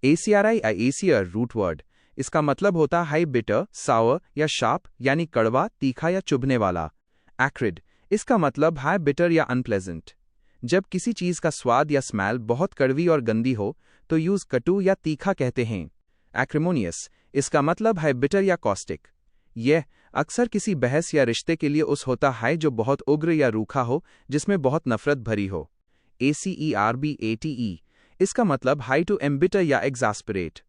ACRI easier root word, इसका मतलब होता है बिटर, सावर या शार्प यानी कड़वा, तीखा या चुभने वाला। एक्रिड, इसका मतलब है बिटर या अनप्लेजेंट। जब किसी चीज का स्वाद या स्मेल बहुत कड़वी और गंदी हो तो यूज कटु या तीखा कहते हैं। एक्रिमोनियस, इसका मतलब है बिटर या कॉस्टिक। यह अक्सर किसी बहस या रिश्ते के लिए उस होता है जो बहुत उग्र या रूखा हो, जिसमें बहुत नफरत भरी हो। ACERBATE, इसका मतलब है टू एम्बिटर या एग्जास्परेट,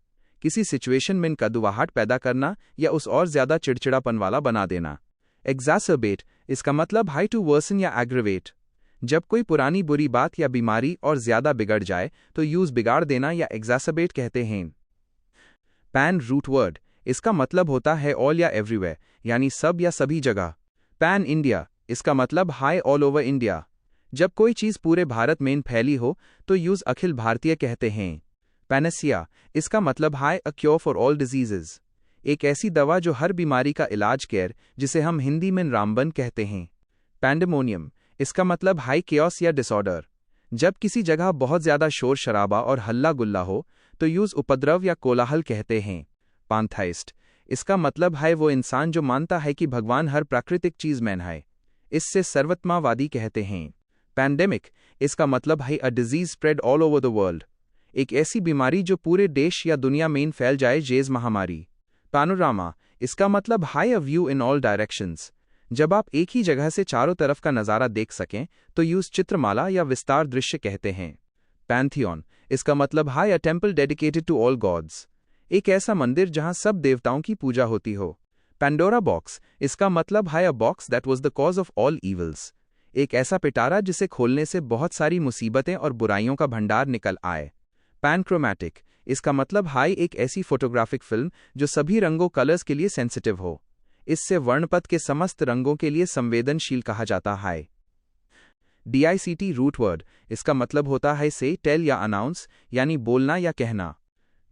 किसी सिचुएशन में कदुवाहट पैदा करना या उस और ज्यादा चिड़चिड़ापन वाला बना देना। एग्जासर्बेट, इसका मतलब है टू वर्सन या एग्रीवेट, जब कोई पुरानी बुरी बात या बीमारी और ज्यादा बिगड़ जाए तो यूज बिगाड़ देना या एग्जासर्बेट कहते हैं। पैन रूट वर्ड, इसका मतलब होता है ऑल या एवरीवेयर यानी सब या सभी जगह। पैन इंडिया, इसका मतलब है ऑल ओवर इंडिया, जब कोई चीज पूरे भारत में फैली हो तो यूज अखिल भारतीय कहते हैं। पैनेसिया, इसका मतलब है a cure for all diseases, एक ऐसी दवा जो हर बीमारी का इलाज कर, जिसे हम हिंदी में रामबन कहते हैं। पैंडेमोनियम, इसका मतलब है केओस या डिसऑर्डर, जब किसी जगह बहुत ज्यादा शोर शराबा और हल्ला गुल्ला हो तो यूज उपद्रव या कोलाहल कहते हैं। पांथाइस्ट, इसका मतलब है वो इंसान जो मानता है कि भगवान हर प्राकृतिक चीज में है, इससे सर्वत्मावादी कहते हैं। पैंडेमिक, इसका मतलब है a disease spread all over the world, एक ऐसी बीमारी जो पूरे देश या दुनिया में फैल जाए, जैसे महामारी। पैनोरामा, इसका मतलब है a view in all directions, जब आप एक ही जगह से चारों तरफ का नज़ारा देख सकें तो यूज चित्रमाला या विस्तार दृश्य कहते हैं। पैंथियन, इसका मतलब है a temple dedicated to all gods, एक ऐसा मंदिर जहां सब देवताओं की पूजा होती हो। पैंडोरा बॉक्स, इसका मतलब है अ box that was the cause of all evils, एक ऐसा पिटारा जिसे खोलने से बहुत सारी मुसीबतें और बुराइयों का भंडार निकल आए। पैनक्रोमैटिक, इसका मतलब है एक ऐसी फोटोग्राफिक फिल्म जो सभी रंगों कलर्स के लिए सेंसिटिव हो, इससे वर्णपट के समस्त रंगों के लिए संवेदनशील कहा जाता है। DICT रूट वर्ड, इसका मतलब होता है से टेल या अनाउंस यानी बोलना या कहना।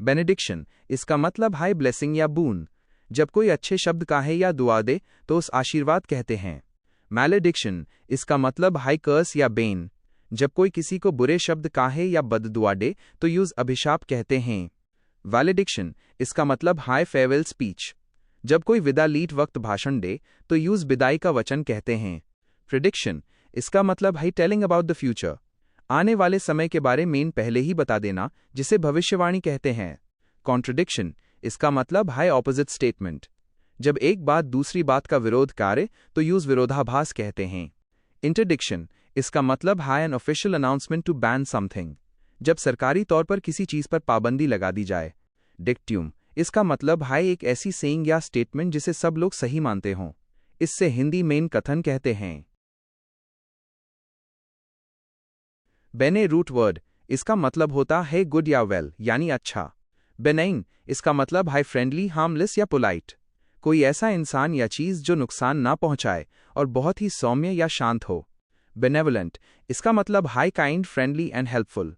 बेनेडिक्शन, इसका मतलब है ब्लेसिंग या बून, जब कोई अच्छे शब्द कहे या दुआ दे तो उस आशीर्वाद कहते हैं। मैलेडिक्शन, इसका मतलब है कर्स या बेन, जब कोई किसी को बुरे शब्द कहे या बददुआ दे तो यूज अभिशाप कहते हैं। वैलेडिक्शन, इसका मतलब है फेयरवेल स्पीच, जब कोई विदा लीट वक्त भाषण दे तो यूज विदाई का वचन कहते हैं। प्रिडिक्शन, इसका मतलब है टेलिंग अबाउट द फ्यूचर, आने वाले समय के बारे में पहले ही बता देना, जिसे भविष्यवाणी कहते हैं। कॉन्ट्रडिक्शन, इसका मतलब है ऑपोजिट स्टेटमेंट, जब एक बात दूसरी बात का विरोध करे तो यूज विरोधाभास कहते हैं। इंटरडिक्शन, इसका मतलब है an official announcement to ban something, जब सरकारी तौर पर किसी चीज पर पाबंदी लगा दी जाए। डिक्ट्यूम, इसका मतलब है एक ऐसी सेइंग या स्टेटमेंट जिसे सब लोग सही मानते हों, इससे हिंदी में कथन कहते हैं। बेने रूट वर्ड, इसका मतलब होता है गुड या वेल यानी अच्छा। बेनाइन, इसका मतलब है फ्रेंडली, हार्मलेस या पोलाइट, कोई ऐसा इंसान या चीज जो नुकसान ना पहुंचाए और बहुत ही सौम्य या शांत हो। बेनेवलेंट, इसका मतलब है काइंड, फ्रेंडली एंड हेल्पफुल,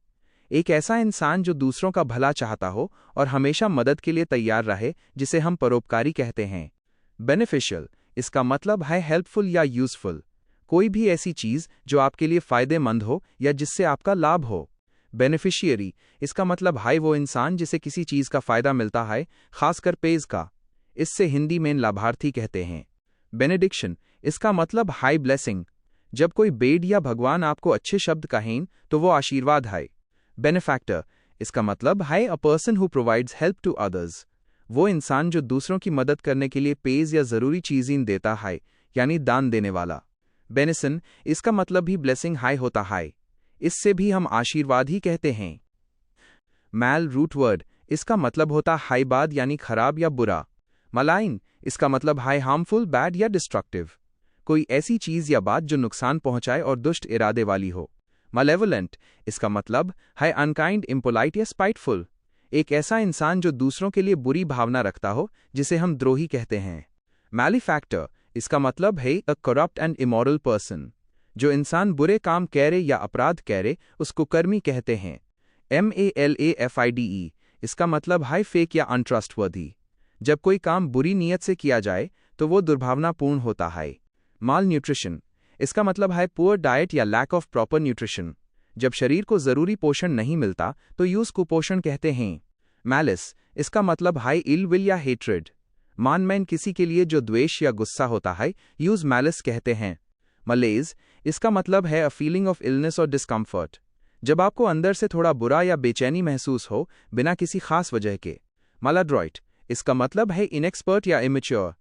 एक ऐसा इंसान जो दूसरों का भला चाहता हो और हमेशा मदद के लिए तैयार रहे, जिसे हम परोपकारी कहते हैं। बेनिफिशियल, इसका मतलब है हेल्पफुल या यूजफुल, कोई भी ऐसी चीज जो आपके लिए फायदेमंद हो या जिससे आपका लाभ हो। बेनिफिशियरी, इसका मतलब है वो इंसान जिसे किसी चीज का फायदा मिलता है, खासकर पेज का, इससे हिंदी में लाभार्थी कहते हैं। बेनेडिक्शन, इसका मतलब हाई ब्लेसिंग, जब कोई बेड या भगवान आपको अच्छे शब्द कहें तो वो आशीर्वाद है। बेनिफैक्टर, इसका मतलब है a person who provides help to others, वो इंसान जो दूसरों की मदद करने के लिए पेज या जरूरी चीजें देता है, यानी दान देने वाला। बेनिसन, इसका मतलब भी ब्लेसिंग हाई होता है, इससे भी हम आशीर्वाद ही कहते हैं। मैल रूट वर्ड, इसका मतलब होता है बाद यानी खराब या बुरा। मलाइन, इसका मतलब है हार्मफुल, बैड या डिस्ट्रक्टिव, कोई ऐसी चीज या बात जो नुकसान पहुंचाए और दुष्ट इरादे वाली हो। मलेवोलेंट, इसका मतलब है अनकाइंड, इम्पोलाइट या स्पाइटफुल, एक ऐसा इंसान जो दूसरों के लिए बुरी भावना रखता हो, जिसे हम द्रोही कहते हैं। मैलिफैक्टर, इसका मतलब है a corrupt and immoral person, जो इंसान बुरे काम करे या अपराध करे उसको कर्मी कहते हैं। MALAFIDE, इसका मतलब है फेक या अनट्रस्टवर्दी, जब कोई काम बुरी नीयत से किया जाए तो वो दुर्भावनापूर्ण होता है। माल न्यूट्रिशन, इसका मतलब है पुअर डाइट या लैक ऑफ प्रॉपर न्यूट्रिशन, जब शरीर को जरूरी पोषण नहीं मिलता तो यूज कुपोषण कहते हैं। मैलिस, इसका मतलब हाई इल विल या हेट्रेड। मानमैन किसी के लिए जो द्वेष या गुस्सा होता है, यूज मैलिस कहते हैं। मलेज, इसका मतलब है अ फीलिंग ऑफ इलनेस और डिस्कम्फर्ट। जब आपको अंदर से थोड़ा बुरा या बेचैनी महसूस हो, बिना किसी खास वजह के। मालाड्रॉइट, इसका मतलब है इनएक्सपर्ट या इमेच्योर।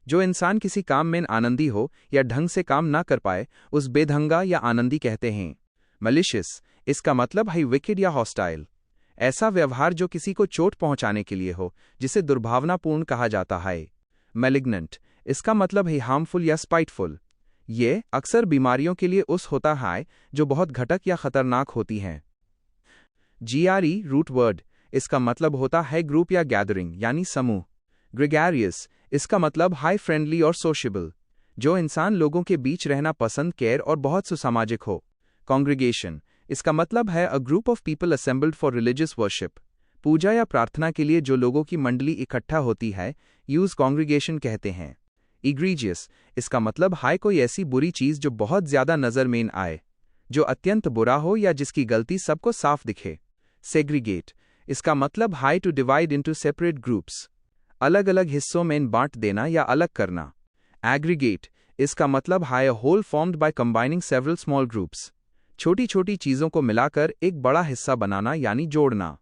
जो इंसान किसी काम में आनंदी हो या ढंग से काम ना कर पाए, उस बेढंगा या आनंदी कहते हैं। मलिशियस, इसका मतलब है विकेड या हॉस्टाइल। ऐसा व्यवहार जो किसी को चोट पहुंचाने के लिए हो, जिसे दुर्भावनापूर्ण कहा जाता है। मैलिग्नेंट, इसका मतलब है हार्मफुल या स्पाइटफुल। ये अक्सर बीमारियों के लिए उस होता है जो बहुत घटक या खतरनाक होती हैं। GRE रूट वर्ड, इसका मतलब होता है ग्रुप या गैदरिंग यानी समूह। ग्रेगेरियस, इसका मतलब हाई फ्रेंडली और सोशेबल। जो इंसान लोगों के बीच रहना पसंद केयर और बहुत सुसामाजिक हो। कॉन्ग्रीगेशन, इसका मतलब है a group of people assembled for religious worship. पूजा या प्रार्थना के लिए जो लोगों की मंडली इकट्ठा होती है, यूज कॉन्ग्रीगेशन कहते हैं। इग्रीजियस, इसका मतलब है कोई ऐसी बुरी चीज जो बहुत ज्यादा नजर में आए, जो अत्यंत बुरा हो या जिसकी गलती सबको साफ दिखे। सेग्रीगेट, इसका मतलब है to divide into separate groups, अलग अलग हिस्सों में बांट देना या अलग करना। एग्रीगेट, इसका मतलब है a whole formed by combining several small groups, छोटी छोटी चीजों को मिलाकर एक बड़ा हिस्सा बनाना यानी जोड़ना।